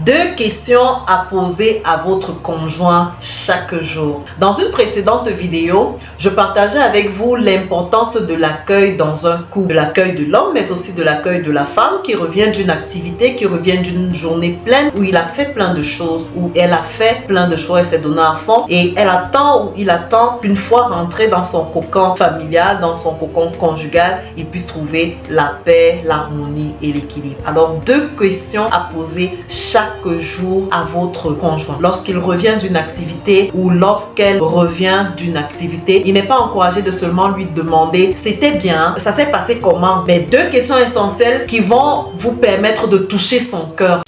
Deux questions à poser à votre conjoint chaque jour. Dans une précédente vidéo, je partageais avec vous l'importance de l'accueil dans un couple, de l'accueil de l'homme, mais aussi de l'accueil de la femme qui revient d'une activité, qui revient d'une journée pleine où il a fait plein de choses, où elle a fait plein de choses, elle s'est donnée à fond et elle attend ou il attend qu'une fois rentré dans son cocon familial, dans son cocon conjugal, il puisse trouver la paix, l'harmonie et l'équilibre. Alors, deux questions à poser chaque jour à votre conjoint. Lorsqu'il revient d'une activité ou lorsqu'elle revient d'une activité, il n'est pas encouragé de seulement lui demander « c'était bien, ça s'est passé comment ?» Mais deux questions essentielles qui vont vous permettre de toucher son cœur.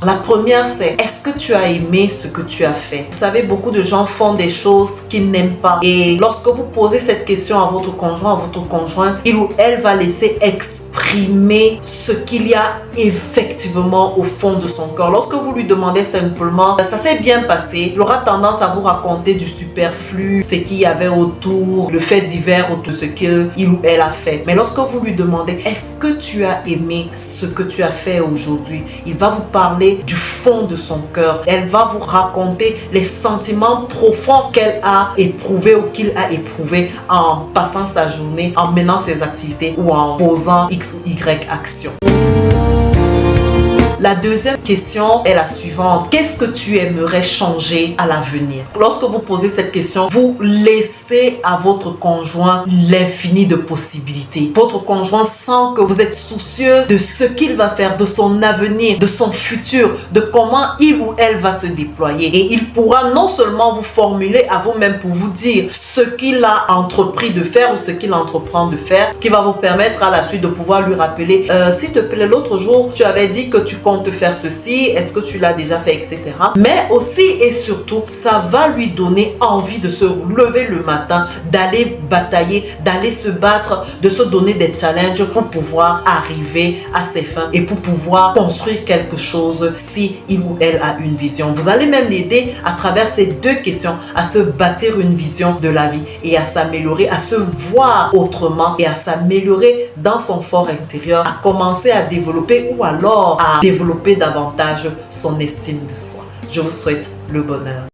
La première, c'est est-ce que tu as aimé ce que tu as fait? Vous savez, beaucoup de gens font des choses qu'ils n'aiment pas. Et lorsque vous posez cette question à votre conjoint, à votre conjointe, il ou elle va laisser exprimer ce qu'il y a effectivement au fond de son cœur. Lorsque vous lui demandez simplement ça s'est bien passé, il aura tendance à vous raconter du superflu, ce qu'il y avait autour, le fait divers autour de ce qu'il ou elle a fait. Mais lorsque vous lui demandez est-ce que tu as aimé ce que tu as fait aujourd'hui, il va vous parler du fond de son cœur. Elle va vous raconter les sentiments profonds qu'elle a éprouvés ou qu'il a éprouvés en passant sa journée, en menant ses activités ou en posant X ou Y action. La deuxième question est la suivante. Qu'est-ce que tu aimerais changer à l'avenir? Lorsque vous posez cette question, vous laissez à votre conjoint l'infini de possibilités. Votre conjoint sent que vous êtes soucieuse de ce qu'il va faire, de son avenir, de son futur, de comment il ou elle va se déployer. Et il pourra non seulement vous formuler à vous-même pour vous dire ce qu'il a entrepris de faire ou ce qu'il entreprend de faire, ce qui va vous permettre à la suite de pouvoir lui rappeler s'il te plaît, l'autre jour, tu avais dit que tu comptes faire ceci, est-ce que tu l'as déjà fait, etc. Mais aussi et surtout, ça va lui donner envie de se lever le matin, d'aller batailler, d'aller se battre, de se donner des challenges pour pouvoir arriver à ses fins et pour pouvoir construire quelque chose si il ou elle a une vision. Vous allez même l'aider à travers ces deux questions à se bâtir une vision de la vie et à s'améliorer, à se voir autrement et à s'améliorer dans son fort intérieur, à commencer à développer ou alors à développer davantage son estime de soi. Je vous souhaite le bonheur.